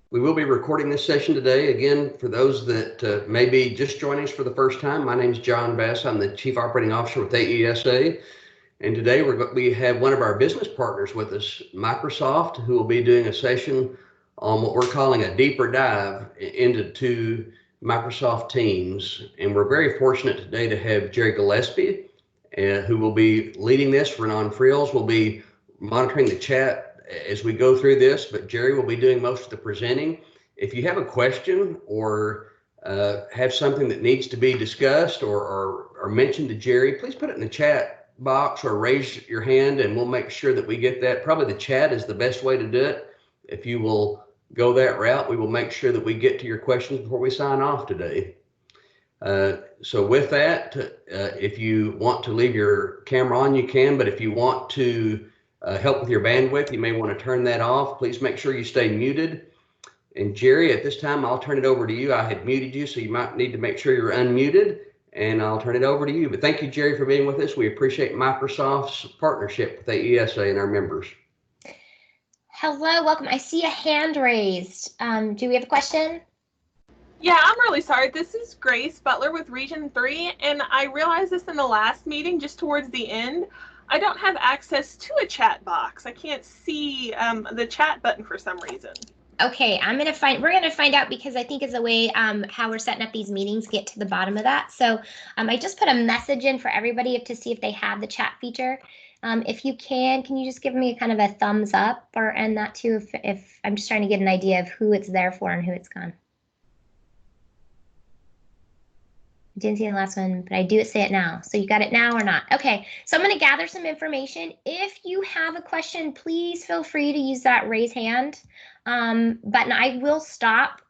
We will be recording this session today. Again, for those that may be just joining us for the first time, my name is John Bass. I'm the Chief Operating Officer with AESA. And today we have one of our business partners with us, Microsoft, who will be doing a session on what we're calling a deeper dive into Microsoft Teams. And we're very fortunate today to have Jerry Gillespie, who will be leading this. Renan Friels will be monitoring the chat as we go through this, but Jerry will be doing most of the presenting. If you have a question or have something that needs to be discussed or mentioned to Jerry, please put it in the chat box or raise your hand and we'll make sure that we get that. Probably the chat is the best way to do it. If you will go that route, we will make sure that we get to your questions before we sign off today. So with that, if you want to leave your camera on, you can, but if you want to help with your bandwidth, you may want to turn that off. Please make sure you stay muted. And Jerry, at this time, I'll turn it over to you. I had muted you, so you might need to make sure you're unmuted, and I'll turn it over to you. But thank you, Jerry, for being with us. We appreciate Microsoft's partnership with AESA and our members. Hello, welcome. I see a hand raised. Do we have a question? Yeah, I'm really sorry. This is Grace Butler with Region 3, and I realized this in the last meeting, just towards the end. I don't have access to a chat box. I can't see the chat button for some reason. Okay, we're gonna find out, because I think it's a way how we're setting up these meetings, get to the bottom of that. So I just put a message in for everybody to see if they have the chat feature. If you can you just give me a kind of a thumbs up and that too, if I'm just trying to get an idea of who it's there for and who it's gone. Didn't see the last one, but I do say it now. So you got it now or not? Okay, so I'm going to gather some information. If you have a question, please feel free to use that raise hand button. I will stop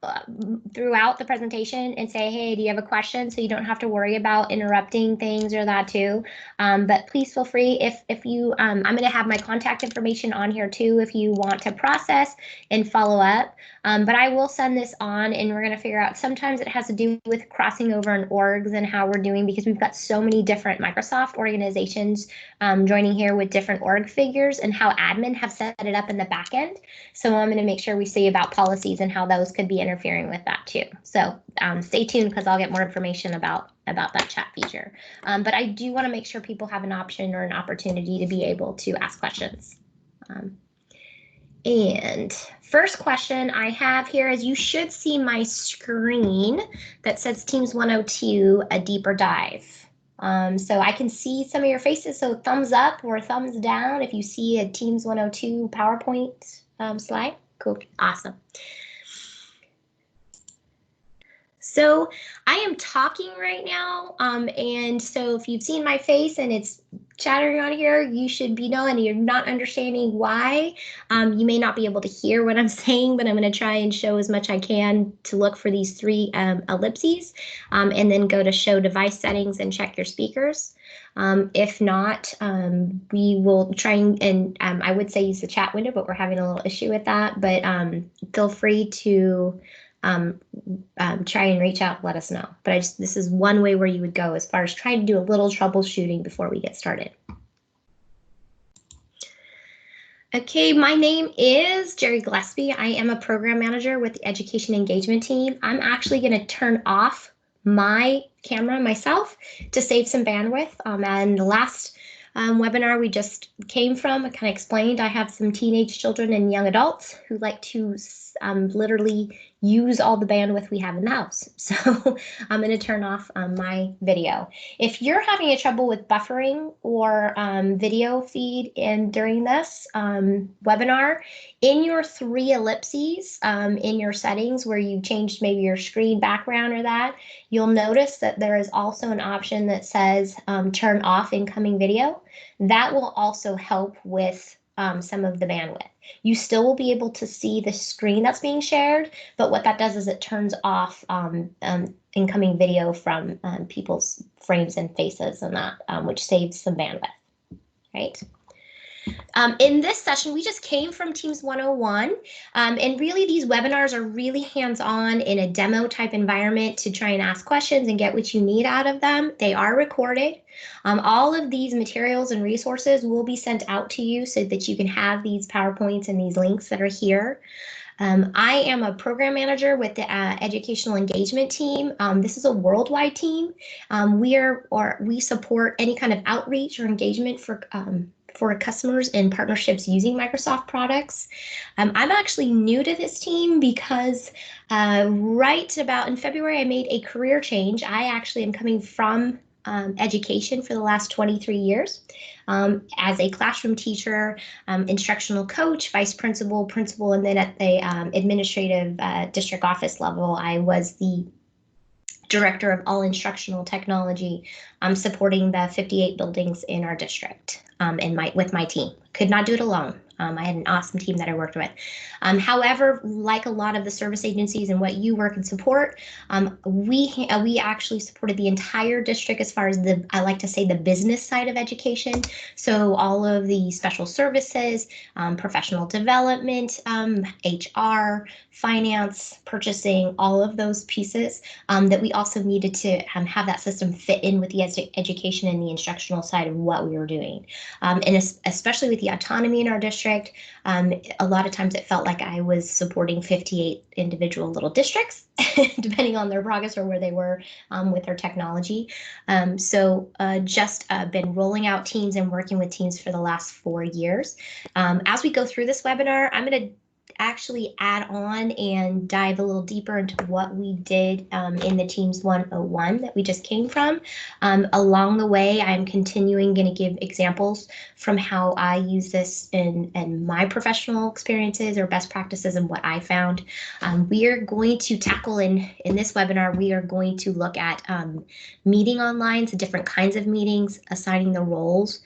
throughout the presentation and say, hey, do you have a question? So you don't have to worry about interrupting things or that too. But please feel free. If you, I'm going to have my contact information on here too if you want to process and follow up. But I will send this on, and we're going to figure out, sometimes it has to do with crossing over in orgs and how we're doing, because we've got so many different Microsoft organizations joining here with different org figures and how admin have set it up in the back end. So I'm going to make sure we see about policies and how those could be interfering with that too. So stay tuned, because I'll get more information about that chat feature. But I do want to make sure people have an option or an opportunity to be able to ask questions. And first question I have here is, you should see my screen that says Teams 102, a deeper dive. So I can see some of your faces, so thumbs up or thumbs down if you see a Teams 102 PowerPoint slide. Cool, awesome. So I am talking right now, and so if you've seen my face and it's chattering on here, you should be knowing you're not understanding why. You may not be able to hear what I'm saying, but I'm going to try and show as much I can to look for these three ellipses, and then go to show device settings and check your speakers. If not, we will try and I would say use the chat window, but we're having a little issue with that. But feel free to try and reach out, let us know. But this is one way where you would go as far as trying to do a little troubleshooting before we get started. Okay, my name is Jerry Gillespie. I am a program manager with the Education Engagement Team. I'm actually going to turn off my camera myself to save some bandwidth. And the last webinar we just came from, I kind of explained I have some teenage children and young adults who like to literally use all the bandwidth we have in the house. So I'm going to turn off my video. If you're having a trouble with buffering or video feed during this webinar, in your three ellipses in your settings where you changed maybe your screen background or that, you'll notice that there is also an option that says turn off incoming video. That will also help with some of the bandwidth. You still will be able to see the screen that's being shared, but what that does is it turns off incoming video from people's frames and faces and that, which saves some bandwidth, right? In this session, we just came from Teams 101, and really these webinars are really hands-on in a demo type environment to try and ask questions and get what you need out of them. They are recorded. All of these materials and resources will be sent out to you so that you can have these PowerPoints and these links that are here. I am a program manager with the educational engagement team. This is a worldwide team. We support any kind of outreach or engagement for customers and partnerships using Microsoft products. I'm actually new to this team because right about in February, I made a career change. I actually am coming from education for the last 23 years as a classroom teacher, instructional coach, vice principal, principal, and then at the administrative district office level, I was the director of all instructional technology, supporting the 58 buildings in our district with my team. Could not do it alone. I had an awesome team that I worked with. However, like a lot of the service agencies and what you work and support, we actually supported the entire district as far as I like to say the business side of education. So all of the special services, professional development, HR, finance, purchasing, all of those pieces that we also needed to have that system fit in with the education and the instructional side of what we were doing. And especially with the autonomy in our district, a lot of times it felt like I was supporting 58 individual little districts, depending on their progress or where they were with their technology. So just been rolling out teams and working with teams for the last 4 years. As we go through this webinar, I'm going to actually add on and dive a little deeper into what we did in the Teams 101 that we just came from. Along the way, I'm continuing going to give examples from how I use this in my professional experiences or best practices and what I found. We are going to tackle in this webinar, we are going to look at meeting online, so different kinds of meetings, assigning the roles,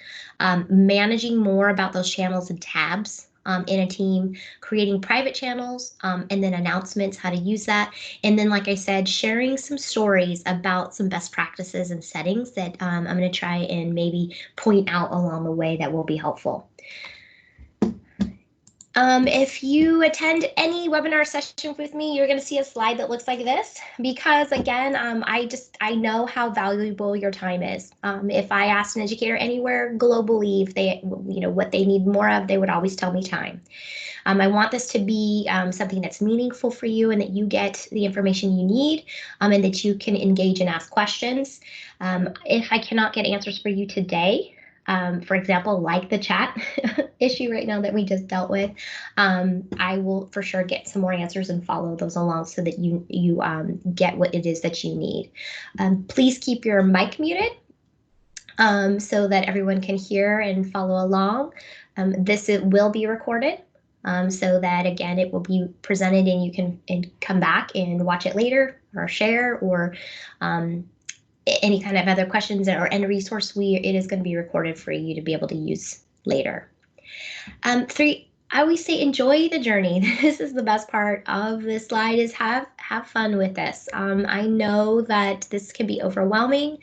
managing more about those channels and tabs in a team, creating private channels, and then announcements, how to use that. And then, like I said, sharing some stories about some best practices and settings that I'm going to try and maybe point out along the way that will be helpful. If you attend any webinar session with me, you're going to see a slide that looks like this because, again, I know how valuable your time is. If I asked an educator anywhere globally if they, what they need more of, they would always tell me time. I want this to be something that's meaningful for you and that you get the information you need and that you can engage and ask questions. If I cannot get answers for you today, for example, like the chat issue right now that we just dealt with, I will for sure get some more answers and follow those along so that you get what it is that you need. Please keep your mic muted so that everyone can hear and follow along. It will be recorded so that, again, it will be presented and you can come back and watch it later or share or any kind of other questions or any resource, it is going to be recorded for you to be able to use later. 3, I always say enjoy the journey. This is the best part of this slide is have fun with this. I know that this can be overwhelming.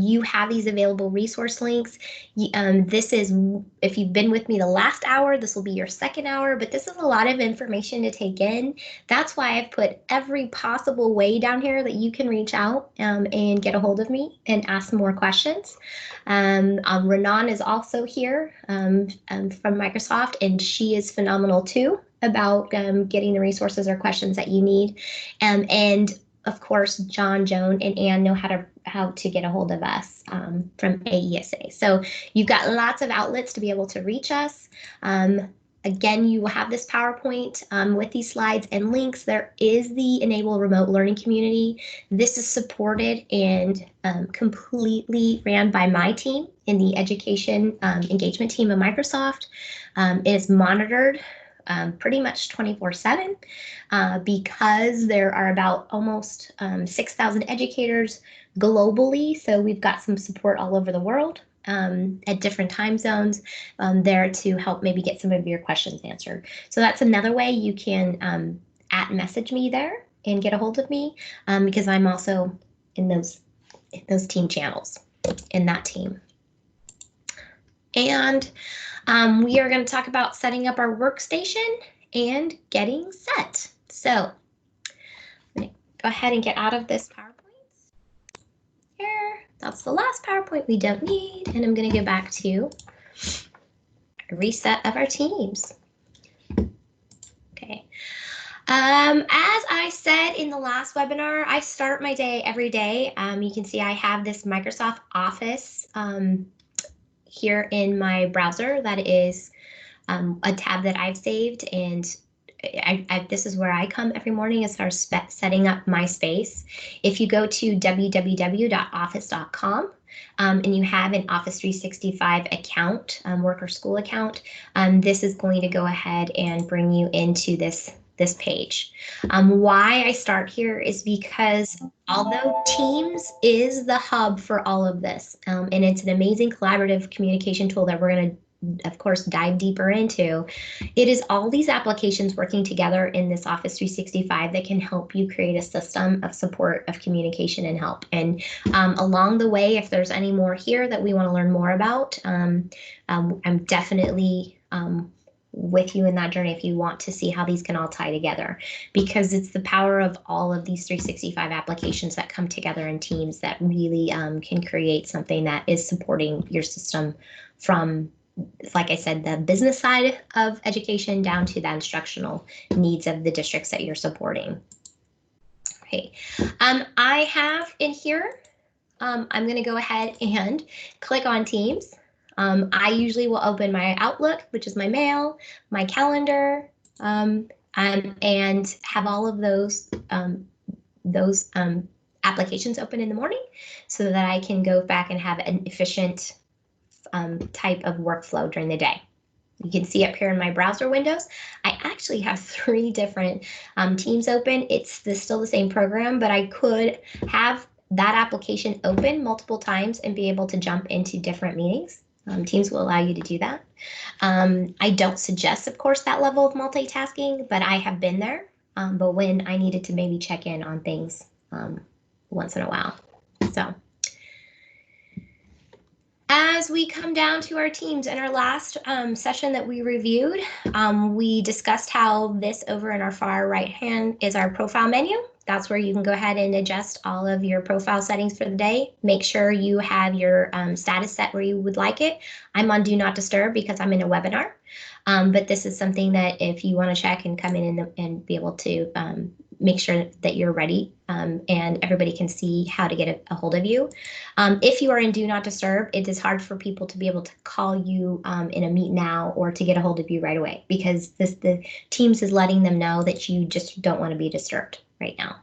You have these available resource links. This is, if you've been with me the last hour, this will be your second hour, but this is a lot of information to take in. That's why I've put every possible way down here that you can reach out and get a hold of me and ask more questions. Renan is also here from Microsoft, and she is phenomenal too about getting the resources or questions that you need. And of course, John, Joan, and Anne know how to get a hold of us from AESA. So you've got lots of outlets to be able to reach us. Again, you will have this PowerPoint with these slides and links. There is the Enable Remote Learning Community. This is supported and completely ran by my team in the education engagement team of Microsoft. It is monitored pretty much 24/7 because there are about almost 6,000 educators globally. So we've got some support all over the world. At different time zones there to help maybe get some of your questions answered. So that's another way you can message me there and get a hold of me because I'm also in those team channels in that team. And we are going to talk about setting up our workstation and getting set. So I'm going to go ahead and get out of this PowerPoint. Here, that's the last PowerPoint we don't need, and I'm going to go back to a reset of our teams. Okay, As I said in the last webinar, I start my day every day. You can see I have this Microsoft Office here in my browser. That is a tab that I've saved, and this is where I come every morning as far as setting up my space. If you go to www.office.com and you have an Office 365 account, work or school account, this is going to go ahead and bring you into this page. Why I start here is because although Teams is the hub for all of this, and it's an amazing collaborative communication tool that we're going to, of course, dive deeper into, it is all these applications working together in this Office 365 that can help you create a system of support, of communication and help. And along the way, if there's any more here that we want to learn more about, I'm definitely with you in that journey if you want to see how these can all tie together, because it's the power of all of these 365 applications that come together in Teams that really can create something that is supporting your system from, like I said, the business side of education down to the instructional needs of the districts that you're supporting. Okay, I have in here, I'm going to go ahead and click on Teams. I usually will open my Outlook, which is my mail, my calendar, and have all of those applications open in the morning so that I can go back and have an efficient type of workflow during the day. You can see up here in my browser windows, I actually have 3 different Teams open. It's still the same program, but I could have that application open multiple times and be able to jump into different meetings. Teams will allow you to do that. I don't suggest, of course, that level of multitasking, but I have been there. But when I needed to maybe check in on things once in a while. So as we come down to our Teams, in our last session that we reviewed, we discussed how this over in our far right hand is our profile menu. That's where you can go ahead and adjust all of your profile settings for the day. Make sure you have your status set where you would like it. I'm on Do Not Disturb because I'm in a webinar. But this is something that if you want to check and come in and be able to make sure that you're ready and everybody can see how to get a hold of you. If you are in Do Not Disturb, it is hard for people to be able to call you in a Meet Now or to get a hold of you right away, because the Teams is letting them know that you just don't want to be disturbed right now.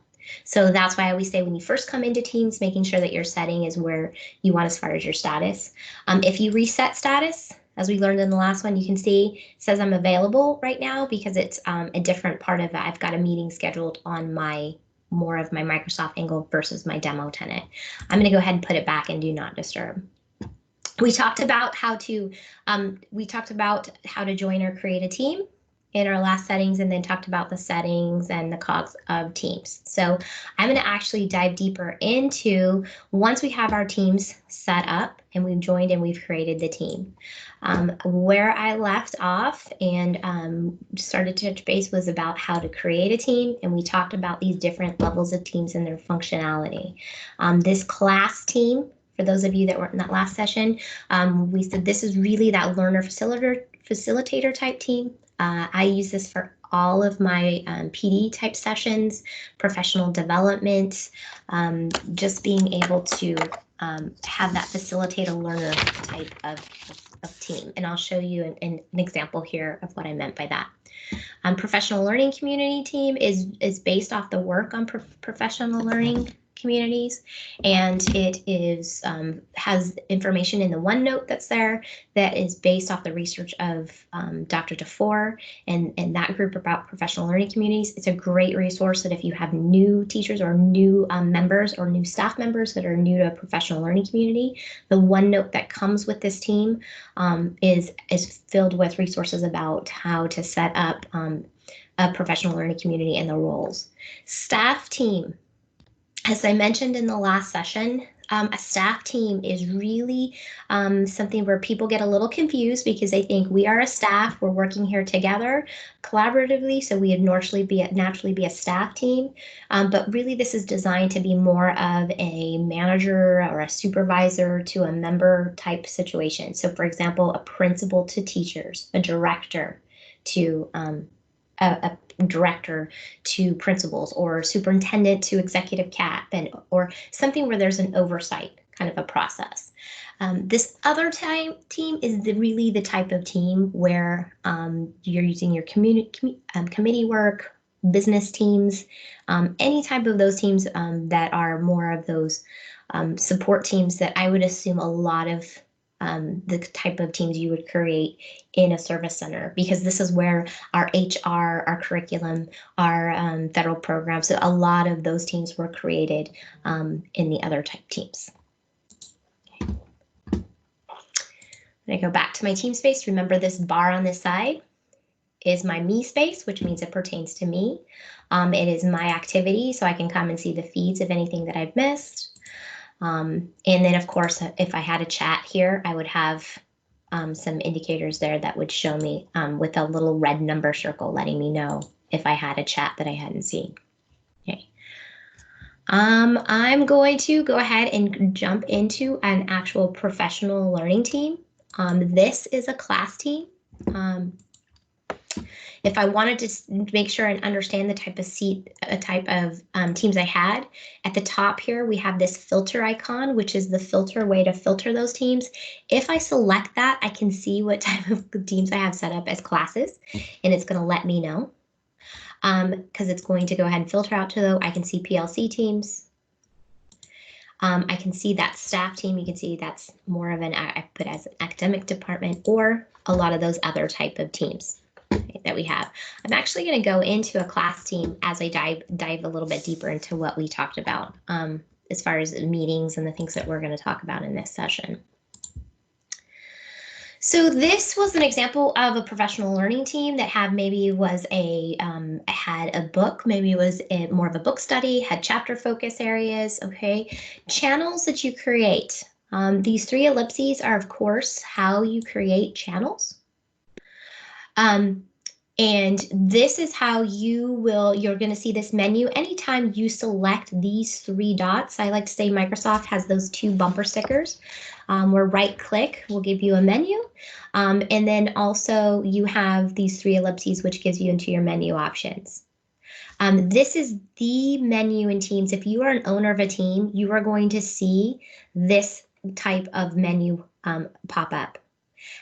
So that's why I always say when you first come into Teams, making sure that your setting is where you want as far as your status. If you reset status, as we learned in the last one, you can see it says I'm available right now because it's a different part of it. I've got a meeting scheduled on more of my Microsoft angle versus my demo tenant. I'm going to go ahead and put it back in Do Not Disturb. We talked about how to join or create a team in our last settings, and then talked about the settings and the cogs of Teams. So I'm going to actually dive deeper into, once we have our teams set up and we've joined and we've created the team. Where I left off and started to touch base was about how to create a team, and we talked about these different levels of teams and their functionality. This class team, for those of you that were in that last session, we said this is really that learner facilitator type team. I use this for all of my PD type sessions, professional development, just being able to have that facilitator learner type of team. And I'll show you an example here of what I meant by that. Professional learning community team is based off the work on professional learning communities, and it is has information in the OneNote that's there that is based off the research of Dr. DeFore and that group about professional learning communities. It's a great resource that if you have new teachers or new members or new staff members that are new to a professional learning community, the OneNote that comes with this team is filled with resources about how to set up a professional learning community and the roles. Staff team. As I mentioned in the last session, a staff team is really something where people get a little confused because they think we are a staff, we're working here together collaboratively, so we would naturally be a staff team. But really this is designed to be more of a manager or a supervisor to a member type situation. So for example, a principal to teachers, a director to a director to principals, or superintendent to executive cap, or something where there's an oversight kind of a process. This other team is really the type of team where you're using your committee work, business teams, any type of those teams that are more of those support teams that I would assume a lot of the type of teams you would create in a service center, because this is where our HR, our curriculum, our federal programs, so a lot of those teams were created in the other type teams. Okay. When I go back to my team space, remember this bar on this side is my me space, which means it pertains to me. It is my activity, so I can come and see the feeds of anything that I've missed. And then, of course, if I had a chat here, I would have some indicators there that would show me with a little red number circle letting me know if I had a chat that I hadn't seen. Okay. I'm going to go ahead and jump into an actual professional learning team. This is a class team. If I wanted to make sure and understand the type of teams I had, at the top here, we have this filter icon, which is the filter way to filter those teams. If I select that, I can see what type of teams I have set up as classes, and it's going to let me know because it's going to go ahead and filter out to those. I can see PLC teams. I can see that staff team. You can see that's more of I put as an academic department, or a lot of those other type of teams that we have. I'm actually going to go into a class team as I dive a little bit deeper into what we talked about as far as meetings and the things that we're going to talk about in this session. So this was an example of a professional learning team that had had a book, maybe it was more of a book study, had chapter focus areas, okay, channels that you create. These 3 ellipses are, of course, how you create channels. And this is how you're going to see this menu anytime you select these 3 dots. I like to say Microsoft has those 2 bumper stickers where right click will give you a menu. And then also you have these 3 ellipses, which gives you into your menu options. This is the menu in Teams. If you are an owner of a team, you are going to see this type of menu pop up.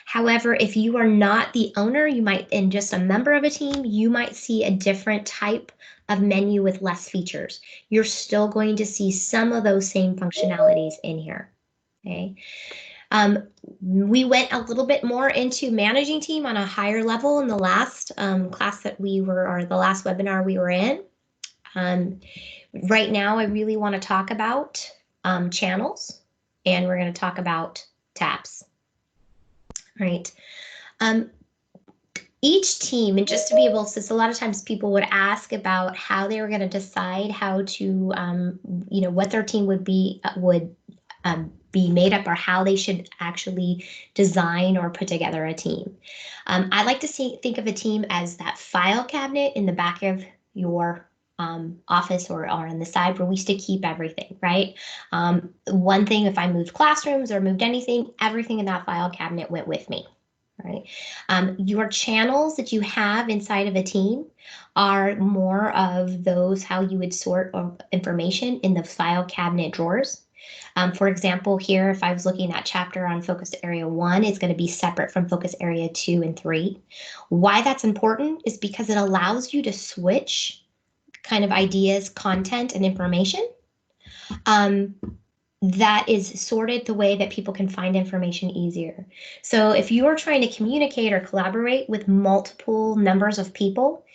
However, if you are not the owner, and just a member of a team, you might see a different type of menu with less features. You're still going to see some of those same functionalities in here. Okay. We went a little bit more into managing team on a higher level in the last class that or the last webinar we were in. Right now, I really want to talk about channels, and we're going to talk about tabs. Right. Each team, and just to be able, since a lot of times people would ask about how they were going to decide how to, what their team would be made up, or how they should actually design or put together a team. I like to think of a team as that file cabinet in the back of your office or on the side where we used to keep everything, right? One thing, if I moved classrooms or moved anything, everything in that file cabinet went with me, right? Your channels that you have inside of a team are more of those how you would sort information in the file cabinet drawers. For example, here, if I was looking at chapter on focus area 1, it's going to be separate from focus area 2 and 3. Why that's important is because it allows you to switch kind of ideas, content, and information that is sorted the way that people can find information easier. So if you are trying to communicate or collaborate with multiple numbers of people,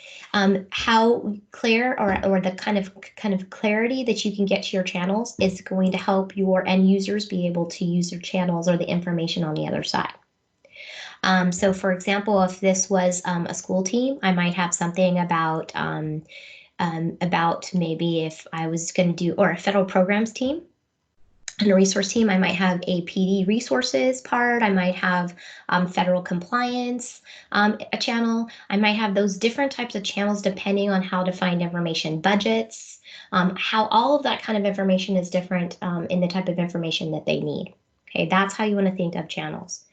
how clear or the kind of clarity that you can get to your channels is going to help your end users be able to use their channels or the information on the other side. So for example, if this was a school team, I might have something about maybe if I was going to do, or a federal programs team and a resource team, I might have a PD resources part. I might have federal compliance, a channel. I might have those different types of channels depending on how to find information, budgets, how all of that kind of information is different in the type of information that they need. Okay, that's how you want to think of channels.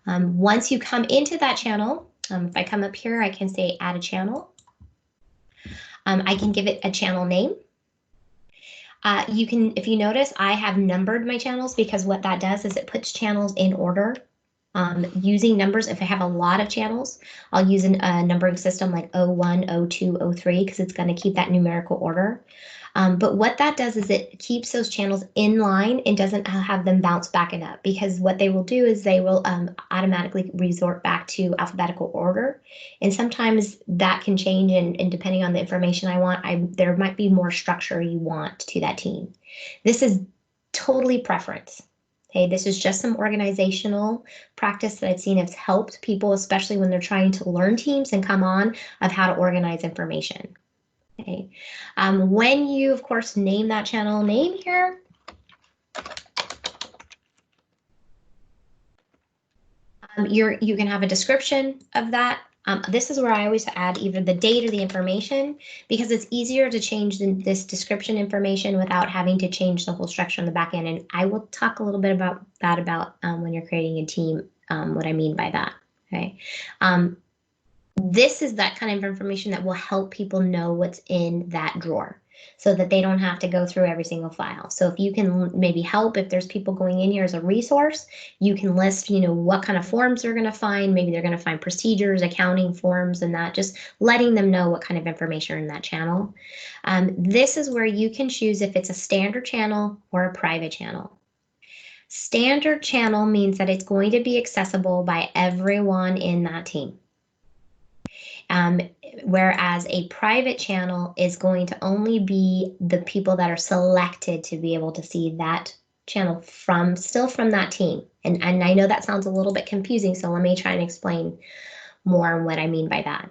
Once you come into that channel, if I come up here, I can say add a channel. I can give it a channel name. You can, if you notice, I have numbered my channels because what that does is it puts channels in order. Using numbers, if I have a lot of channels, I'll use a numbering system like O1, O2, O3 because it's going to keep that numerical order. But what that does is it keeps those channels in line and doesn't have them bounce back and up, because what they will do is they will automatically resort back to alphabetical order. And sometimes that can change, and depending on the information I want, there might be more structure you want to that team. This is totally preference. Okay, this is just some organizational practice that I've seen has helped people, especially when they're trying to learn teams and come on of how to organize information. Okay, when you, of course, name that channel name here, you can have a description of that. This is where I always add either the date or the information, because it's easier to change this description information without having to change the whole structure on the back end. And I will talk a little bit about that when you're creating a team, what I mean by that. Okay. This is that kind of information that will help people know what's in that drawer so that they don't have to go through every single file. So if you can maybe help, if there's people going in here as a resource, you can list, what kind of forms they're going to find. Maybe they're going to find procedures, accounting forms, and that, just letting them know what kind of information are in that channel. This is where you can choose if it's a standard channel or a private channel. Standard channel means that it's going to be accessible by everyone in that team. Whereas a private channel is going to only be the people that are selected to be able to see that channel still from that team. And I know that sounds a little bit confusing, so let me try and explain more on what I mean by that.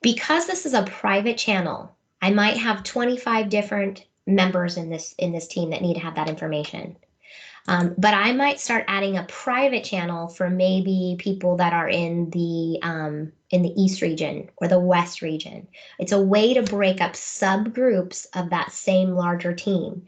Because this is a private channel, I might have 25 different members in this team that need to have that information. But I might start adding a private channel for maybe people that are in the East region or the West region. It's a way to break up subgroups of that same larger team,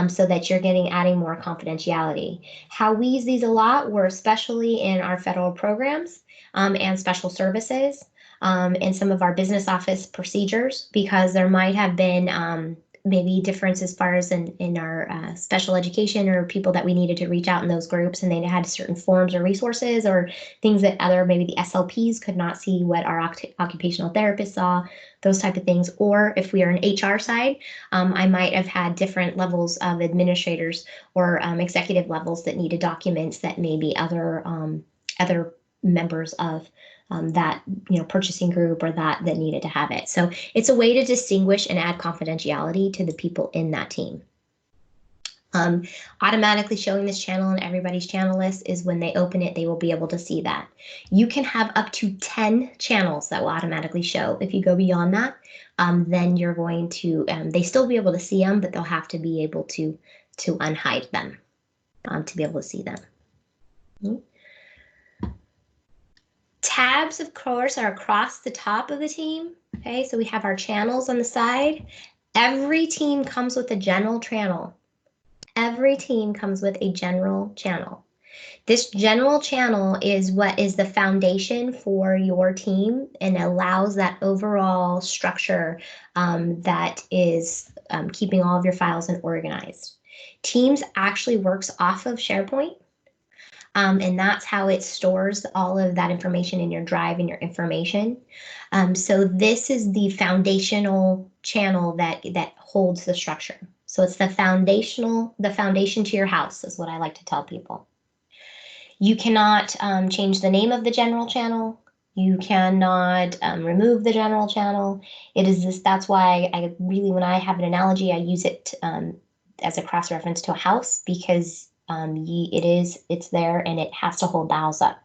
so that you're adding more confidentiality. How we use these a lot, we're especially in our federal programs and special services, and some of our business office procedures, because there might have been maybe difference as far as in our special education, or people that we needed to reach out in those groups, and they had certain forms or resources or things that maybe the SLPs could not see what our occupational therapists saw, those type of things. Or if we are an HR side, I might have had different levels of administrators or executive levels that needed documents that maybe other members of that purchasing group or that needed to have it. So it's a way to distinguish and add confidentiality to the people in that team. Automatically showing this channel in everybody's channel list is when they open it, they will be able to see that. You can have up to 10 channels that will automatically show. If you go beyond that, then you're going to, they still be able to see them, but they'll have to be able to unhide them to be able to see them. Tabs, of course, are across the top of the team. Okay, so we have our channels on the side. Every team comes with a general channel. Every team comes with a general channel. This general channel is what is the foundation for your team and allows that overall structure that is keeping all of your files and organized. Teams actually works off of SharePoint. And that's how it stores all of that information in your drive and your information. So this is the foundational channel that holds the structure. So it's the foundation to your house is what I like to tell people. You cannot change the name of the general channel. You cannot remove the general channel. That's why I really, when I have an analogy, I use it as a cross-reference to a house, because it's there and it has to hold the house up.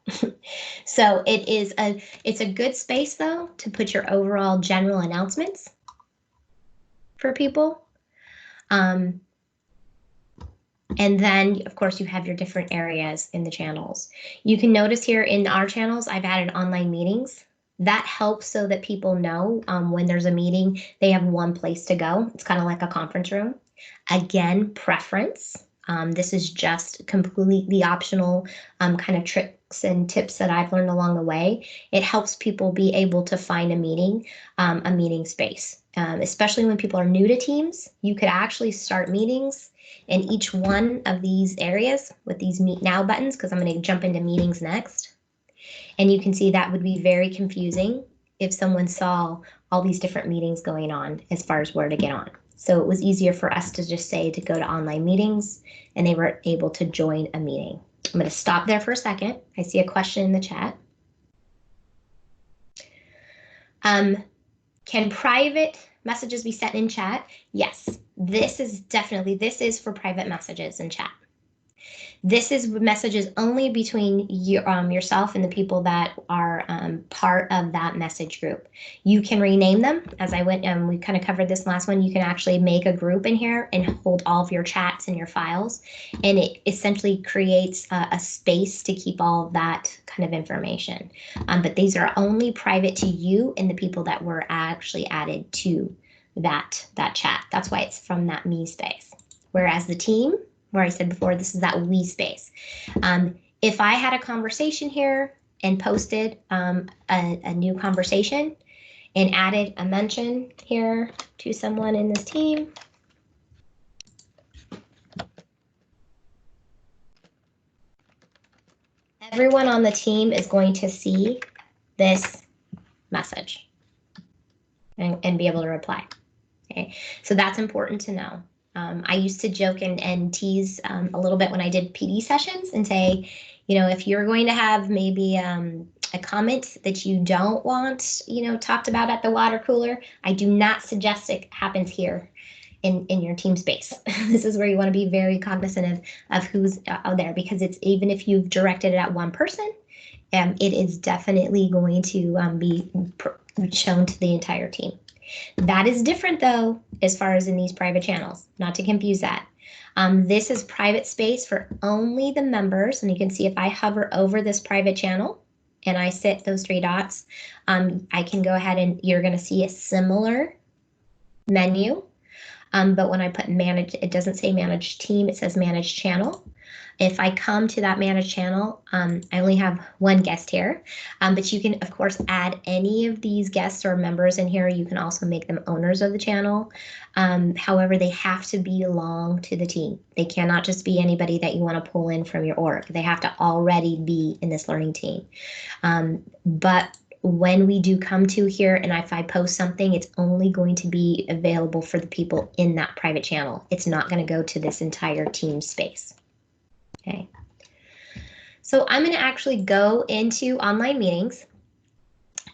So it's a good space though to put your overall general announcements for people. And then of course you have your different areas in the channels. You can notice here in our channels, I've added online meetings. That helps so that people know when there's a meeting, they have one place to go. It's kind of like a conference room. Again, preference. This is just completely optional kind of and tips that I've learned along the way, it helps people be able to find a meeting space. Especially when people are new to Teams, you could actually start meetings in each one of these areas with these Meet Now buttons, because I'm going to jump into meetings next. And you can see that would be very confusing if someone saw all these different meetings going on as far as where to get on. So it was easier for us to just say to go to online meetings, and they were able to join a meeting. I'm going to stop there for a second. I see a question in the chat. Can private messages be sent in chat? Yes, this is for private messages in chat. This is messages only between yourself and the people that are part of that message group. You can rename them. As I went, we kind of covered this last one. You can actually make a group in here and hold all of your chats and your files, and it essentially creates a space to keep all of that kind of information. But these are only private to you and the people that were actually added to that chat. That's why it's from that me space. Whereas the team, where I said before, this is that we space. If I had a conversation here and posted a new conversation and added a mention here to someone in this team, everyone on the team is going to see this message and be able to reply. Okay, so that's important to know. I used to joke and tease a little bit when I did PD sessions and say, you know, if you're going to have maybe a comment that you don't want, you know, talked about at the water cooler, I do not suggest it happens here in your team space. This is where you want to be very cognizant of who's out there, because it's, even if you've directed it at one person, it is definitely going to be shown to the entire team. That is different though, as far as in these private channels, not to confuse that. This is private space for only the members. And you can see if I hover over this private channel and I set those three dots, I can go ahead and you're going to see a similar menu. But when I put manage, it doesn't say manage team, it says manage channel. If I come to that managed channel, I only have one guest here, but you can, of course, add any of these guests or members in here. You can also make them owners of the channel. However, they have to belong to the team. They cannot just be anybody that you want to pull in from your org. They have to already be in this learning team. But when we do come to here and if I post something, it's only going to be available for the people in that private channel. It's not going to go to this entire team space. Okay, so I'm going to actually go into online meetings,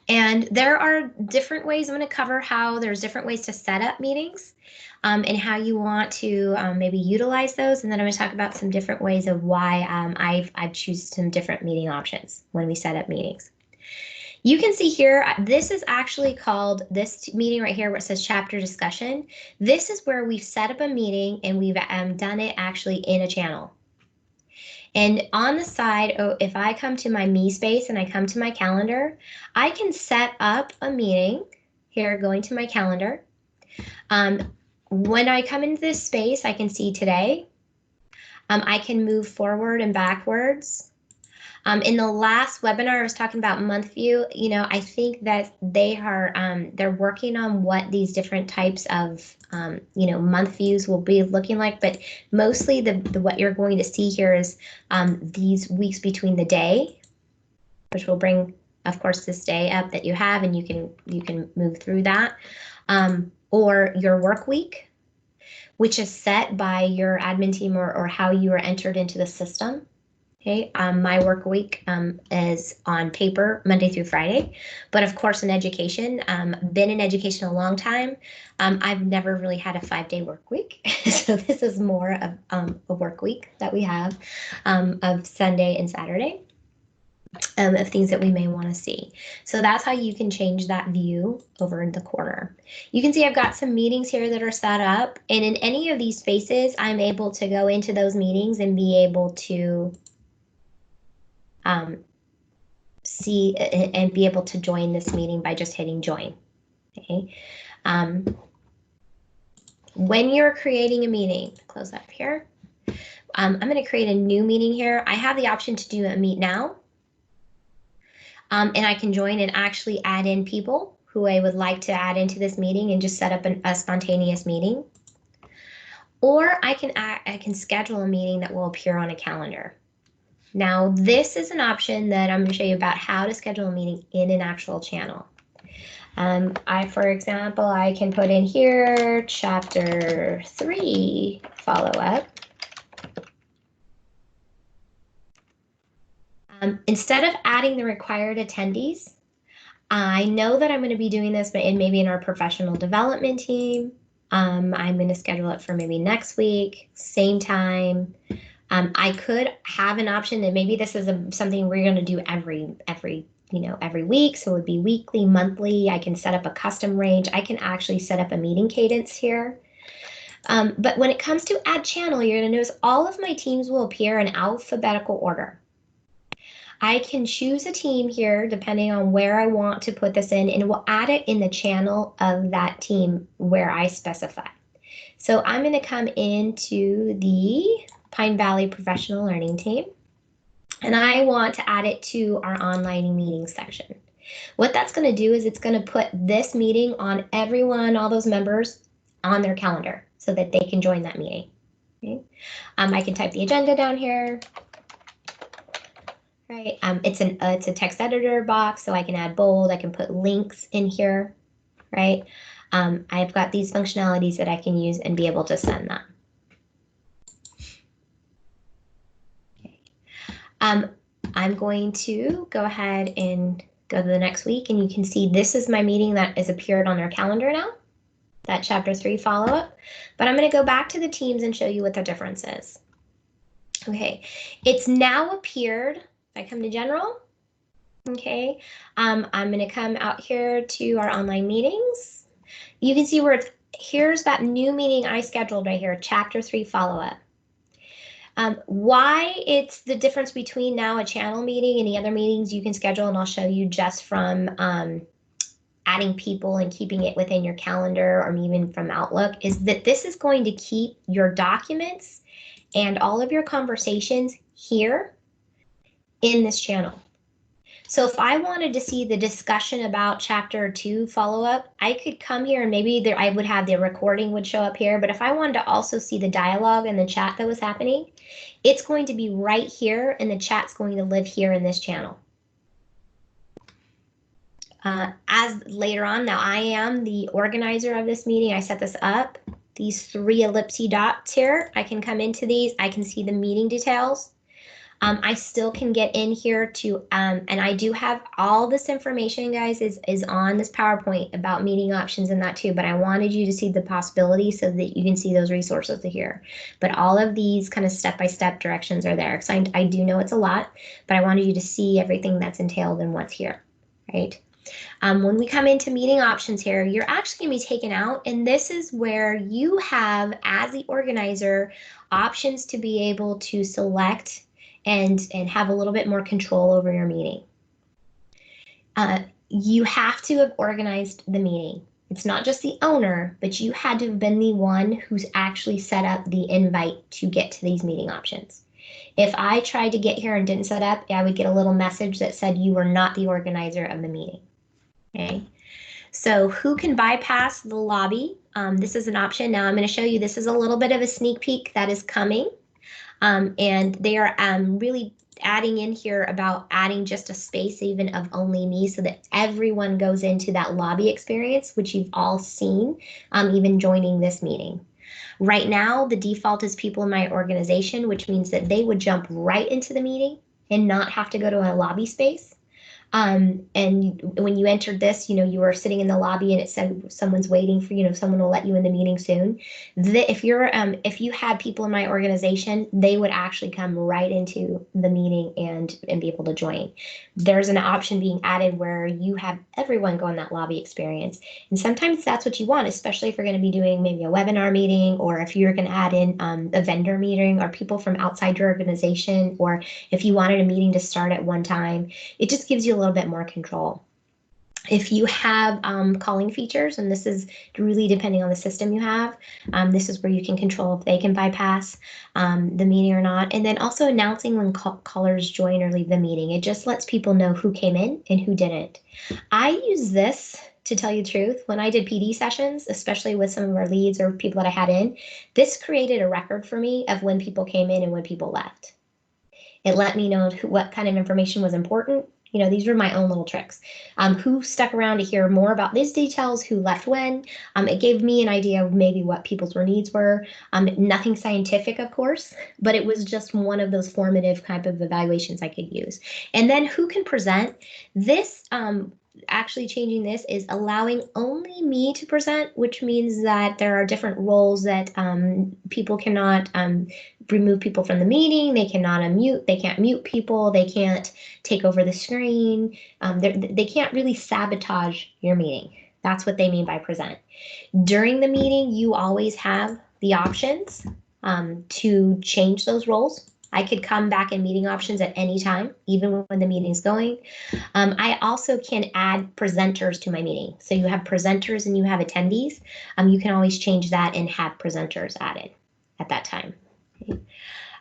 and there are different ways. I'm going to cover how there's different ways to set up meetings and how you want to maybe utilize those, and then I'm going to talk about some different ways of why I've choose some different meeting options when we set up meetings. You can see here, this is actually called, this meeting right here where it says chapter discussion. This is where we've set up a meeting and we've done it actually in a channel. And on the side, if I come to my me space and I come to my calendar, I can set up a meeting here, going to my calendar. When I come into this space, I can see today. I can move forward and backwards. In the last webinar, I was talking about month view. You know, I think that they are they're working on what these different types of you know, month views will be looking like, but mostly the what you're going to see here is these weeks between the day, which will bring, of course, this day up that you have, and you can move through that, or your work week, which is set by your admin team or how you are entered into the system. Okay, my work week is on paper Monday through Friday, but of course in education, been in education a long time. I've never really had a 5-day work week, so this is more of a work week that we have of Sunday and Saturday of things that we may want to see. So that's how you can change that view over in the corner. You can see I've got some meetings here that are set up, and in any of these spaces, I'm able to go into those meetings and be able to see and be able to join this meeting by just hitting join. Okay. When you're creating a meeting, close that up here. I'm going to create a new meeting here. I have the option to do a meet now, And I can join and actually add in people who I would like to add into this meeting and just set up a spontaneous meeting. Or I can schedule a meeting that will appear on a calendar. Now, this is an option that I'm going to show you about how to schedule a meeting in an actual channel. For example, I can put in here chapter 3 follow-up. Instead of adding the required attendees, I know that I'm going to be doing this, but maybe in our professional development team. I'm going to schedule it for maybe next week, same time. I could have an option that maybe this is something we're going to do every week. So it would be weekly, monthly. I can set up a custom range. I can actually set up a meeting cadence here. But when it comes to add channel, you're going to notice all of my teams will appear in alphabetical order. I can choose a team here depending on where I want to put this in, and it will add it in the channel of that team where I specify. So I'm going to come into the Pine Valley Professional Learning team, and I want to add it to our online meeting section. What that's going to do is it's going to put this meeting on everyone, all those members, on their calendar so that they can join that meeting. Okay. I can type the agenda down here. Right, it's a text editor box, so I can add bold, I can put links in here, right? I've got these functionalities that I can use and be able to send them. Okay. I'm going to go ahead and go to the next week, and you can see this is my meeting that has appeared on their calendar now, that chapter 3 follow-up, but I'm going to go back to the teams and show you what the difference is. Okay, it's now appeared. I come to general, okay, I'm going to come out here to our online meetings. You can see where here's that new meeting I scheduled right here, chapter 3 follow-up. Why it's the difference between now a channel meeting and the other meetings you can schedule, and I'll show you just from adding people and keeping it within your calendar or even from Outlook, is that this is going to keep your documents and all of your conversations here in this channel. So if I wanted to see the discussion about chapter 2 follow-up, I could come here and maybe I would have the recording would show up here, but if I wanted to also see the dialogue and the chat that was happening, it's going to be right here, and the chat's going to live here in this channel. As later on, now I am the organizer of this meeting. I set this up. These 3 ellipsy dots here, I can come into these. I can see the meeting details. I still can get in here to, and I do have all this information, guys, is on this PowerPoint about meeting options and that too, but I wanted you to see the possibility so that you can see those resources here. But all of these kind of step-by-step directions are there. Because I do know it's a lot, but I wanted you to see everything that's entailed and what's here, right? When we come into meeting options here, you're actually going to be taken out, and this is where you have, as the organizer, options to be able to select and have a little bit more control over your meeting. You have to have organized the meeting. It's not just the owner, but you had to have been the one who's actually set up the invite to get to these meeting options. If I tried to get here and didn't set up, I would get a little message that said you were not the organizer of the meeting. Okay, so who can bypass the lobby? This is an option. Now I'm going to show you, this is a little bit of a sneak peek that is coming. And they are really adding in here about adding just a space even of only me so that everyone goes into that lobby experience, which you've all seen, even joining this meeting. Right now, the default is people in my organization, which means that they would jump right into the meeting and not have to go to a lobby space. And when you entered this, you were sitting in the lobby and it said someone's waiting for, someone will let you in the meeting soon. If you had people in my organization, they would actually come right into the meeting and be able to join. There's an option being added where you have everyone go in that lobby experience. And sometimes that's what you want, especially if you're going to be doing maybe a webinar meeting, or if you're going to add in a vendor meeting or people from outside your organization, or if you wanted a meeting to start at one time. It just gives you a little bit more control. If you have calling features, and this is really depending on the system you have, this is where you can control if they can bypass the meeting or not. And then also announcing when callers join or leave the meeting. It just lets people know who came in and who didn't. I use this, to tell you the truth, when I did PD sessions, especially with some of our leads or people that I had in, this created a record for me of when people came in and when people left. It let me know what kind of information was important. You know, these were my own little tricks. Who stuck around to hear more about these details, who left when. It gave me an idea of maybe what people's needs were. Nothing scientific, of course, but it was just one of those formative type of evaluations I could use. And then who can present. This actually changing this is allowing only me to present, which means that there are different roles that people cannot remove people from the meeting. They cannot unmute. They can't mute people. They can't take over the screen. They can't really sabotage your meeting. That's what they mean by present. During the meeting, you always have the options to change those roles. I could come back in meeting options at any time, even when the meeting's going. I also can add presenters to my meeting. So you have presenters and you have attendees. You can always change that and have presenters added at that time. Okay.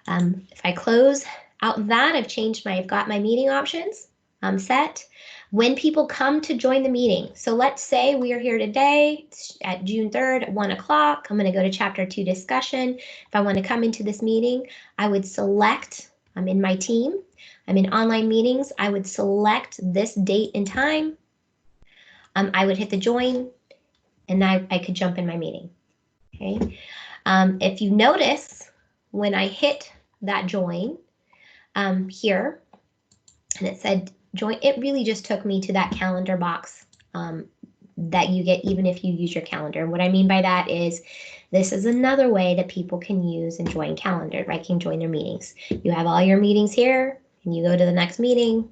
If I close out that, I've got my meeting options set. When people come to join the meeting, so let's say we are here today at June 3rd at 1 o'clock. I'm going to go to Chapter 2 discussion. If I want to come into this meeting, I would select, I'm in my team, I'm in online meetings, I would select this date and time. I would hit the join, and I could jump in my meeting. Okay. If you notice, when I hit that join here, and it said join, it really just took me to that calendar box that you get even if you use your calendar. And what I mean by that is this is another way that people can use and join calendar, right? Can join their meetings. You have all your meetings here, and you go to the next meeting,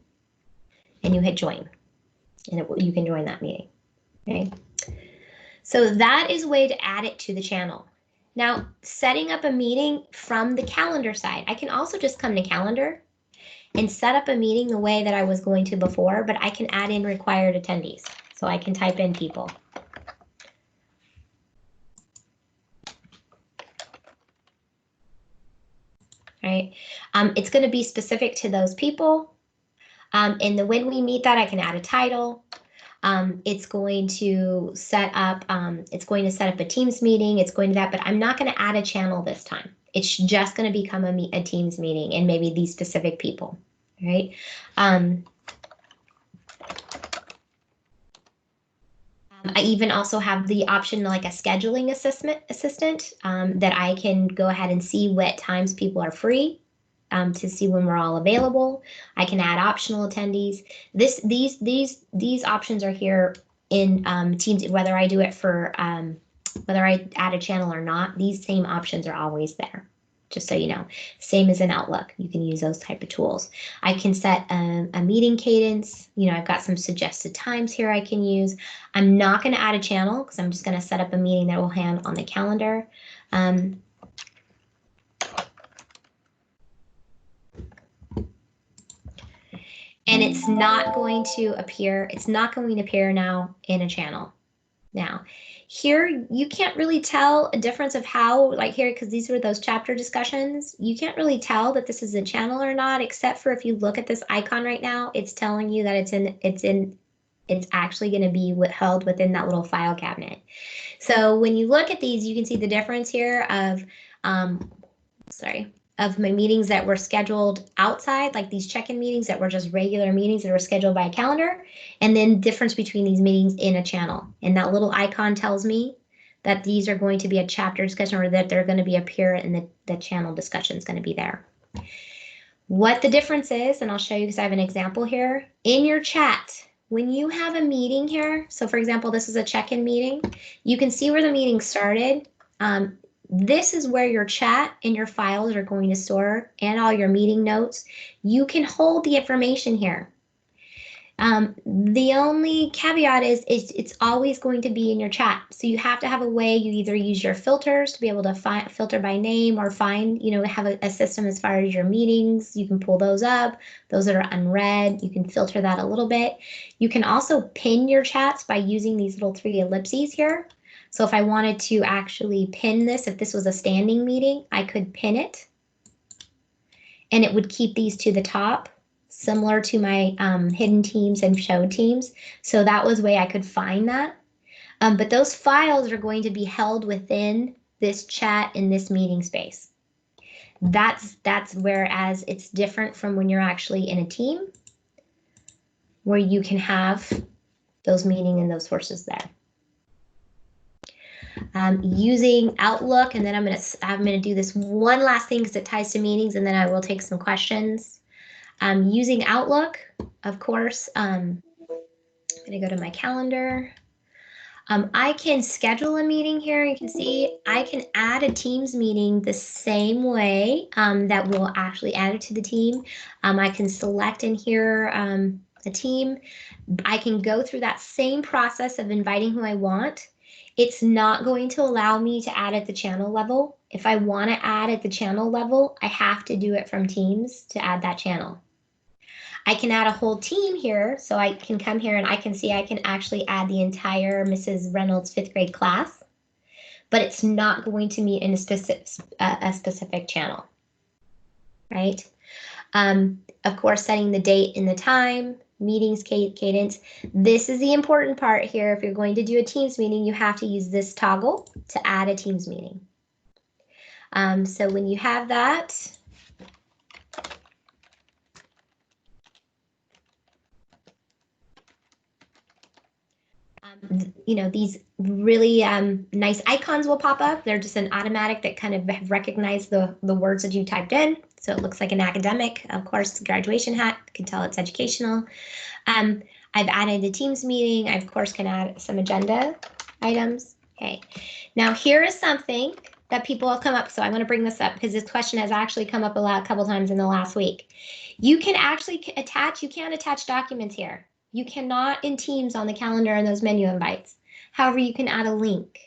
and you hit join, and you can join that meeting. Okay. So that is a way to add it to the channel. Now, setting up a meeting from the calendar side, I can also just come to calendar and set up a meeting the way that I was going to before, but I can add in required attendees. So I can type in people. Right? It's going to be specific to those people. And when we meet that, I can add a title. It's going to set up a Teams meeting. It's going to that, but I'm not going to add a channel this time. It's just going to become a Teams meeting and maybe these specific people, right? I even also have the option like a scheduling assistant that I can go ahead and see what times people are free to see when we're all available. I can add optional attendees. These options are here in Teams, whether I do it for whether I add a channel or not. These same options are always there. Just so you know, same as in Outlook, you can use those type of tools. I can set a meeting cadence. You know, I've got some suggested times here I can use. I'm not going to add a channel because I'm just going to set up a meeting that will hand on the calendar. And it's not going to appear. It's not going to appear now in a channel. Now, here you can't really tell a difference of how, like here, because these were those chapter discussions, you can't really tell that this is a channel or not, except for if you look at this icon right now, it's telling you that it's actually going to be held within that little file cabinet. So when you look at these, you can see the difference here of, of my meetings that were scheduled outside, like these check-in meetings that were just regular meetings that were scheduled by a calendar, and then difference between these meetings in a channel. And that little icon tells me that these are going to be a chapter discussion or that they're going to be appear in the channel discussion is going to be there. What the difference is, and I'll show you because I have an example here. In your chat, when you have a meeting here, so for example, this is a check-in meeting, you can see where the meeting started. This is where your chat and your files are going to store and all your meeting notes. You can hold the information here. The only caveat is it's always going to be in your chat. So you have to have a way, you either use your filters to be able to filter by name or find, have a system as far as your meetings. You can pull those up, those that are unread, you can filter that a little bit. You can also pin your chats by using these little 3 ellipses here. So if I wanted to actually pin this, if this was a standing meeting, I could pin it and it would keep these to the top, similar to my hidden teams and show teams. So that was a way I could find that. But those files are going to be held within this chat in this meeting space. That's whereas it's different from when you're actually in a team where you can have those meeting and those sources there. Using Outlook, and then I'm gonna do this one last thing because it ties to meetings, and then I will take some questions. Using Outlook, of course, I'm gonna go to my calendar. I can schedule a meeting here. You can see I can add a Teams meeting the same way that will actually add it to the team. I can select in here a team. I can go through that same process of inviting who I want. It's not going to allow me to add at the channel level. If I want to add at the channel level, I have to do it from Teams to add that channel. I can add a whole team here, so I can come here and I can see I can actually add the entire Mrs. Reynolds 5th grade class, but it's not going to meet in a specific channel, right? Of course, setting the date and the time, meetings cadence. This is the important part here. If you're going to do a Teams meeting, you have to use this toggle to add a Teams meeting. So when you have that, these really nice icons will pop up. They're just an automatic that kind of recognize the words that you typed in. So it looks like an academic, of course, graduation hat. You can tell it's educational. I've added a Teams meeting. I, of course, can add some agenda items. Okay, now here is something that people have come up. So I want to bring this up because this question has actually come up a couple times in the last week. You can actually attach, you can't attach documents here. You cannot in Teams on the calendar and those menu invites. However, you can add a link.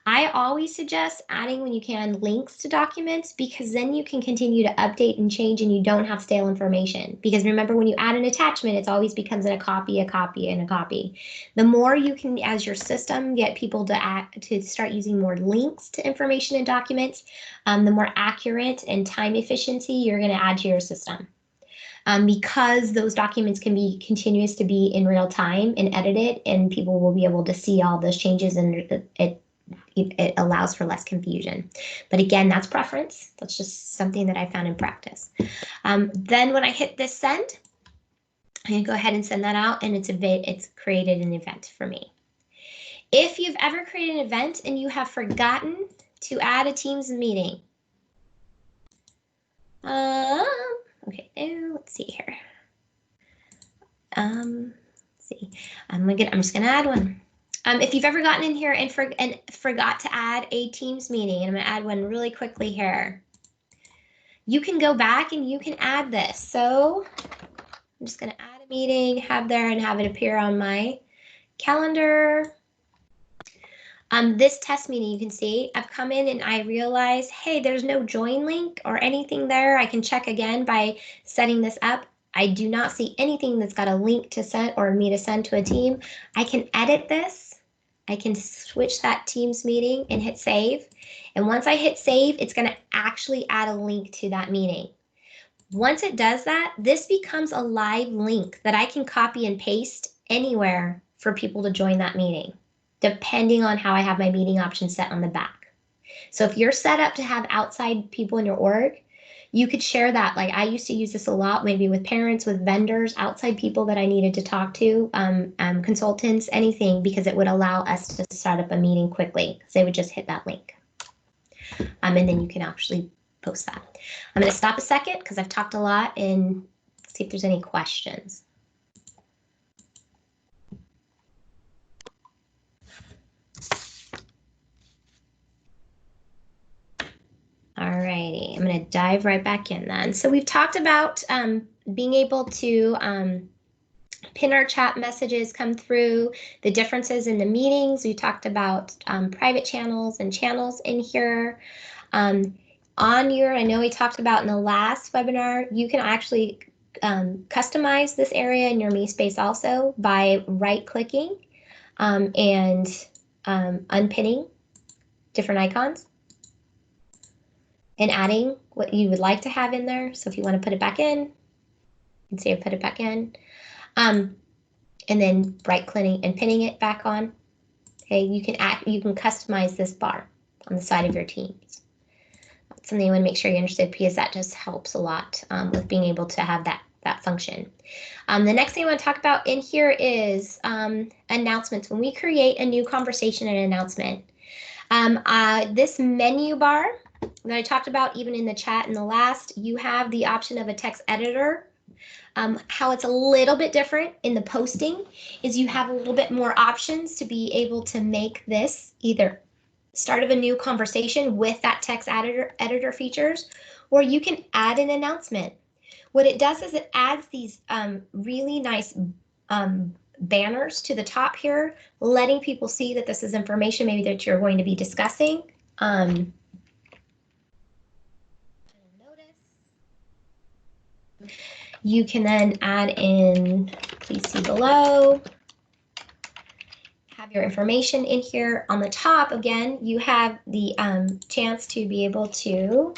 I always suggest adding, when you can, links to documents because then you can continue to update and change and you don't have stale information. Because remember, when you add an attachment, it always becomes a copy, and a copy. The more you can, as your system, get people to start using more links to information and documents, the more accurate and time efficiency you're going to add to your system. Because those documents can be continuous to be in real time and edited, and people will be able to see all those changes, and it allows for less confusion. But again, that's preference. That's just something that I found in practice. Then when I hit this send, I can go ahead and send that out, and it's created an event for me. If you've ever created an event and you have forgotten to add a Teams meeting, okay, let's see here. Let's see. I'm just gonna add one. If you've ever gotten in here and forgot to add a Teams meeting, and I'm gonna add one really quickly here, you can go back and you can add this. So I'm just gonna add a meeting, have it appear on my calendar. This test meeting, you can see I've come in and I realize, hey, there's no join link or anything there. I can check again by setting this up. I do not see anything that's got a link to send or me to send to a team. I can edit this. I can switch that Teams meeting and hit save. And once I hit save, it's going to actually add a link to that meeting. Once it does that, this becomes a live link that I can copy and paste anywhere for people to join that meeting, depending on how I have my meeting options set on the back. So if you're set up to have outside people in your org, you could share that. Like I used to use this a lot, maybe with parents, with vendors, outside people that I needed to talk to, consultants, anything, because it would allow us to start up a meeting quickly. So they would just hit that link. And then you can actually post that. I'm going to stop a second because I've talked a lot and see if there's any questions. Alrighty, I'm going to dive right back in then. So we've talked about being able to pin our chat messages come through, the differences in the meetings. We talked about private channels and channels in here. I know we talked about in the last webinar, you can actually customize this area in your MeSpace also by right-clicking and unpinning different icons and adding what you would like to have in there. So if you want to put it back in, you can say put it back in, and then right-clicking and pinning it back on. Okay, you can customize this bar on the side of your teams. That's something you want to make sure you understand, because that just helps a lot with being able to have that function. The next thing I want to talk about in here is announcements. When we create a new conversation and announcement, this menu bar that I talked about even in the chat in the last, you have the option of a text editor. How it's a little bit different in the posting is you have a little bit more options to be able to make this either start of a new conversation with that text editor features, or you can add an announcement. What it does is it adds these really nice banners to the top here, letting people see that this is information maybe that you're going to be discussing. You can then add in, please see below, have your information in here. On the top, again, you have the chance to be able to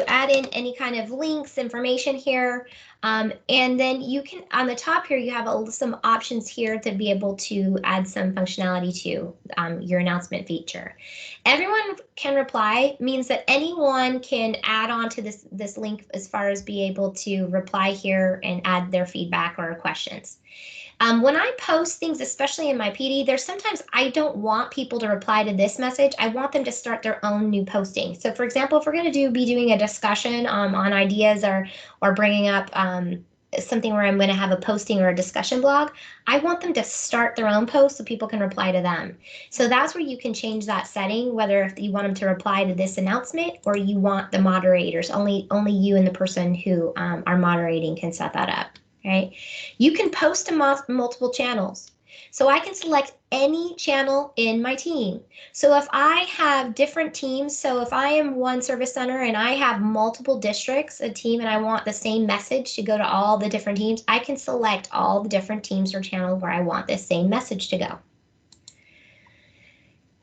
add in any kind of links, information here. And then you can, on the top here, you have some options here to be able to add some functionality to your announcement feature. Everyone can reply means that anyone can add on to this link as far as be able to reply here and add their feedback or questions. When I post things, especially in my PD, there's sometimes I don't want people to reply to this message. I want them to start their own new posting. So for example, if we're going to be doing a discussion on ideas or bringing up something where I'm going to have a posting or a discussion blog, I want them to start their own post so people can reply to them. So that's where you can change that setting, whether if you want them to reply to this announcement or you want the moderators, only you and the person who are moderating can set that up. Right? You can post to multiple channels. So I can select any channel in my team. So if I have different teams, so if I am one service center and I have multiple districts, a team, and I want the same message to go to all the different teams, I can select all the different teams or channels where I want this same message to go.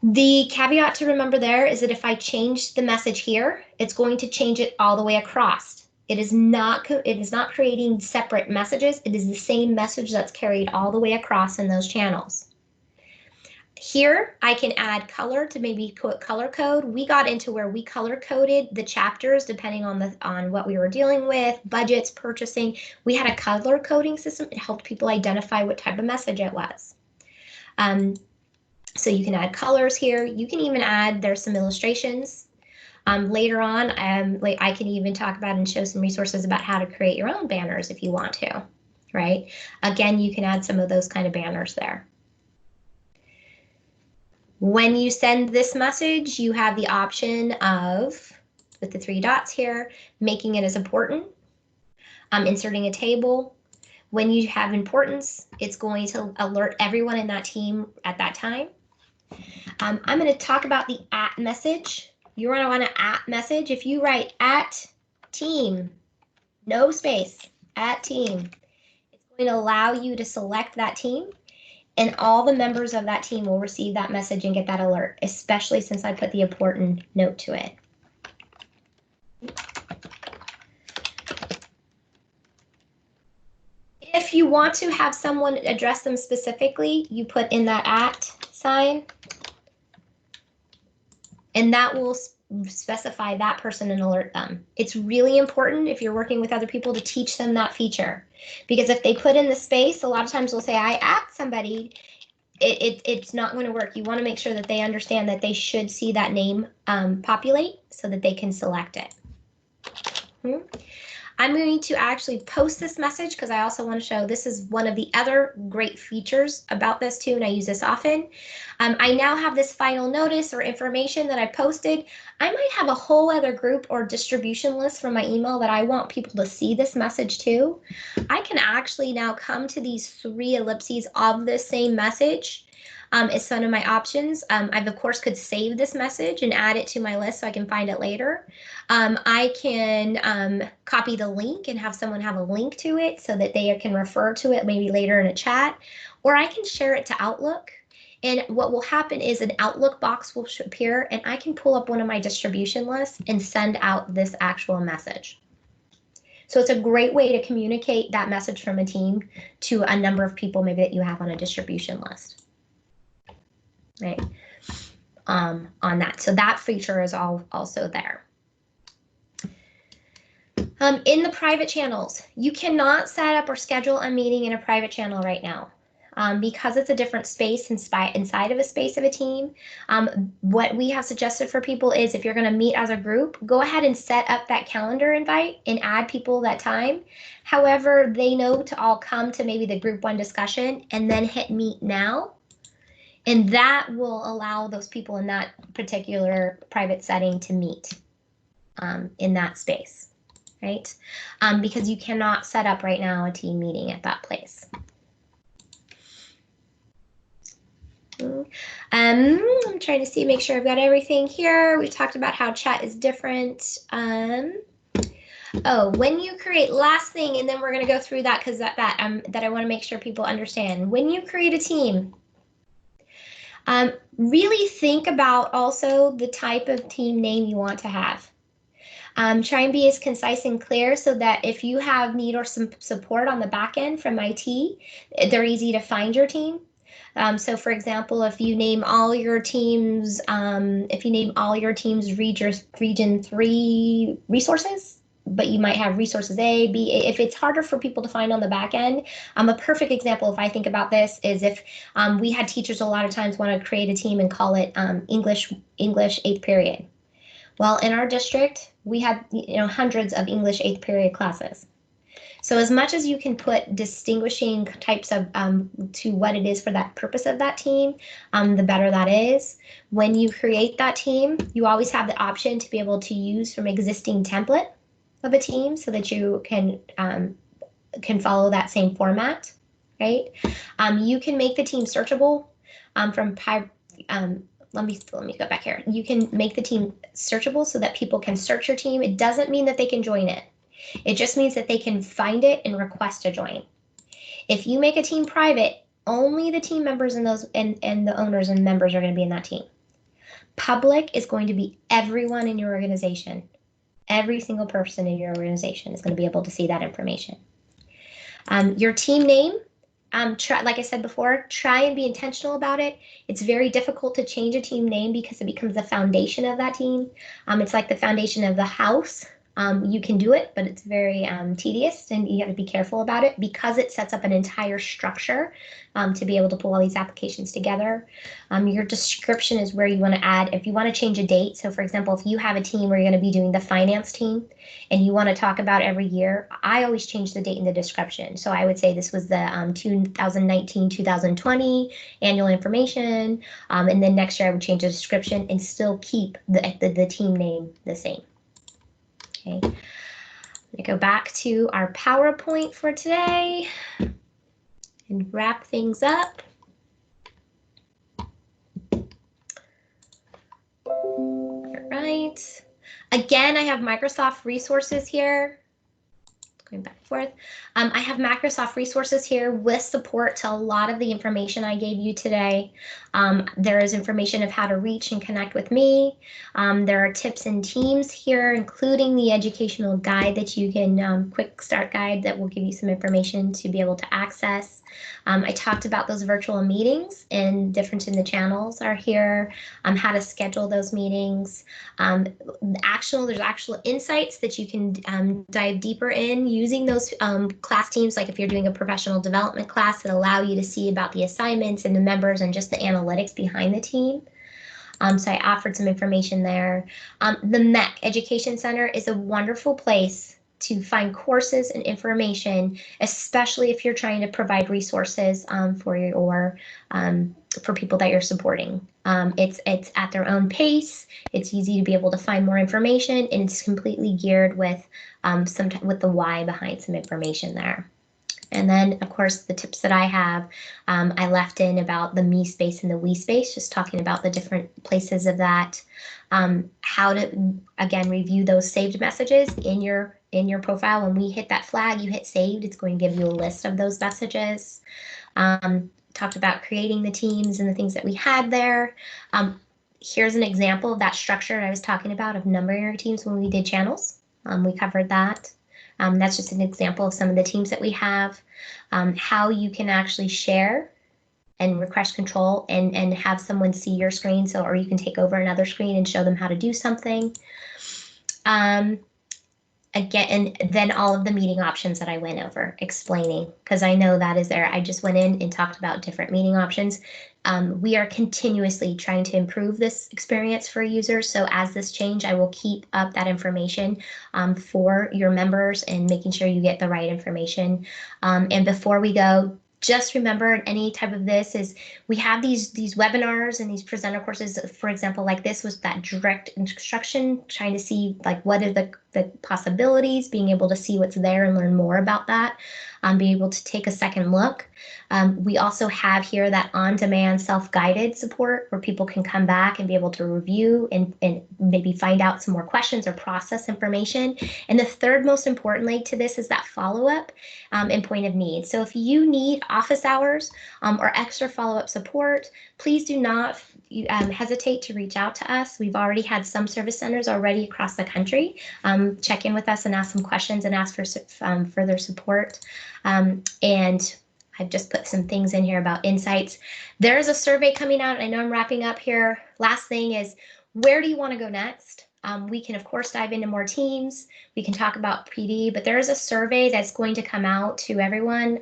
The caveat to remember there is that if I change the message here, it's going to change it all the way across. It is not creating separate messages. It is the same message that's carried all the way across in those channels. Here, I can add color to maybe color code. We got into where we color coded the chapters depending on what we were dealing with, budgets, purchasing. We had a color coding system. It helped people identify what type of message it was. So you can add colors here. You can even add, there's some illustrations. Later on, I can even talk about and show some resources about how to create your own banners if you want to, right? Again, you can add some of those kind of banners there. When you send this message, you have the option of, with the 3 dots here, making it as important, inserting a table. When you have importance, it's going to alert everyone in that team at that time. I'm going to talk about the @ message. You're going to want to @ message. If you write @team, no space, @team, it's going to allow you to select that team, and all the members of that team will receive that message and get that alert, especially since I put the important note to it. If you want to have someone address them specifically, you put in that @ sign. And that will specify that person and alert them. It's really important if you're working with other people to teach them that feature, because if they put in the space, a lot of times we'll say, I @ somebody, it's not going to work. You want to make sure that they understand that they should see that name populate so that they can select it. I'm going to actually post this message because I also want to show this is one of the other great features about this too, and I use this often. I now have this final notice or information that I posted. I might have a whole other group or distribution list from my email that I want people to see this message to. I can actually now come to these 3 ellipses of the same message. Is one of my options. I of course could save this message and add it to my list so I can find it later. I can copy the link and have someone have a link to it so that they can refer to it maybe later in a chat, or I can share it to Outlook. And what will happen is an Outlook box will appear and I can pull up one of my distribution lists and send out this actual message. So it's a great way to communicate that message from a team to a number of people maybe that you have on a distribution list. Right, on that. So that feature is also there. In the private channels, you cannot set up or schedule a meeting in a private channel right now. Because it's a different space inside of a space of a team. What we have suggested for people is if you're going to meet as a group, go ahead and set up that calendar invite and add people that time. However, they know to all come to maybe the group 1 discussion and then hit meet now. And that will allow those people in that particular private setting to meet in that space, right? Because you cannot set up right now a team meeting at that place. I'm trying to see, make sure I've got everything here. We talked about how chat is different. Oh, when you create, last thing, and then we're going to go through that because that I want to make sure people understand. When you create a team, really think about also the type of team name you want to have. Try and be as concise and clear so that if you have need or some support on the back end from IT, they're easy to find your team. So for example, if you name all your teams, region 3 resources, but you might have resources A, B, if it's harder for people to find on the back end. A perfect example, if I think about this, is if we had teachers a lot of times want to create a team and call it English 8th period. Well, in our district, we had hundreds of English 8th period classes. So as much as you can put distinguishing types of to what it is for that purpose of that team, the better that is. When you create that team, you always have the option to be able to use from existing template of a team so that you can follow that same format, right? You can make the team searchable let me go back here. You can make the team searchable so that people can search your team. It doesn't mean that they can join it. It just means that they can find it and request to join. If you make a team private, only the team members and the owners and members are going to be in that team. Public is going to be everyone in your organization. Every single person in your organization is going to be able to see that information. Your team name, like I said before, try and be intentional about it. It's very difficult to change a team name because it becomes the foundation of that team. It's like the foundation of the house. You can do it, but it's very tedious and you have to be careful about it because it sets up an entire structure to be able to pull all these applications together. Your description is where you want to add, if you want to change a date. So for example, if you have a team where you're going to be doing the finance team and you want to talk about every year, I always change the date in the description. So I would say this was the 2019-2020 annual information. And then next year I would change the description and still keep the team name the same. Okay, I'm going to go back to our PowerPoint for today and wrap things up. All right. Again, I have Microsoft resources here. Going back and forth. I have Microsoft resources here with support to a lot of the information I gave you today. There is information of how to reach and connect with me. There are tips and teams here, including the educational guide that you can, quick start guide that will give you some information to be able to access. I talked about those virtual meetings and difference in the channels are here, how to schedule those meetings. There's actual insights that you can dive deeper in using those class teams, like if you're doing a professional development class that allow you to see about the assignments and the members and just the analytics behind the team. So I offered some information there. The MEC Education Center is a wonderful place to find courses and information, especially if you're trying to provide resources for people that you're supporting. It's at their own pace. It's easy to be able to find more information, and it's completely geared with with the why behind some information there. And then, of course, the tips that I have, I left in about the me space and the we space, just talking about the different places of that, how to, again, review those saved messages in your profile. When we hit that flag, you hit saved, it's going to give you a list of those messages. Talked about creating the teams and the things that we had there. Here's an example of that structure I was talking about of numbering our teams when we did channels. We covered that. That's just an example of some of the teams that we have, how you can actually share and request control and have someone see your screen, or you can take over another screen and show them how to do something. Again, and then all of the meeting options that I went over explaining, because I know that is there. I just went in and talked about different meeting options. We are continuously trying to improve this experience for users. So as this change, I will keep up that information for your members and making sure you get the right information. And before we go, just remember, any type of this is we have these webinars and these presenter courses. For example, like this was that direct instruction, trying to see like what are the possibilities, being able to see what's there and learn more about that, be able to take a second look. We also have here that on-demand self-guided support where people can come back and be able to review and maybe find out some more questions or process information. And the third most importantly to this is that follow-up and point of need. So if you need office hours or extra follow-up support, please do not hesitate to reach out to us. We've already had some service centers already across the country check in with us and ask some questions and ask for further support. And I've just put some things in here about insights. There's a survey coming out. I know I'm wrapping up here. Last thing is, where do you want to go next? We can, of course, dive into more teams. We can talk about PD, but there is a survey that's going to come out to everyone.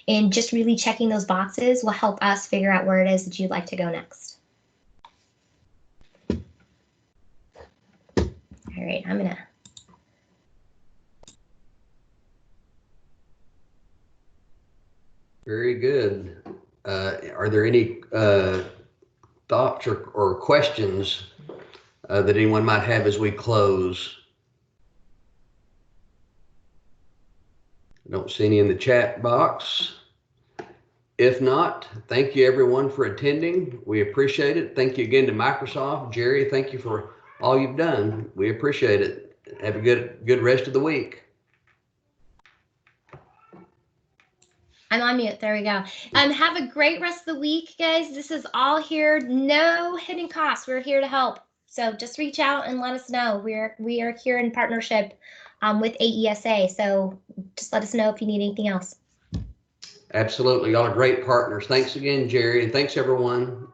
And just really checking those boxes will help us figure out where it is that you'd like to go next. All right, I'm gonna. Very good. Are there any thoughts or questions that anyone might have as we close? I don't see any in the chat box. If not, thank you everyone for attending. We appreciate it. Thank you again to Microsoft. Jerry, thank you for all you've done. We appreciate it. Have a good rest of the week. I'm on mute. There we go. Have a great rest of the week, guys. This is all here. No hidden costs. We're here to help. So just reach out and let us know. We are here in partnership with AESA. So just let us know if you need anything else. Absolutely. Y'all are great partners. Thanks again, Jerry. And thanks, everyone.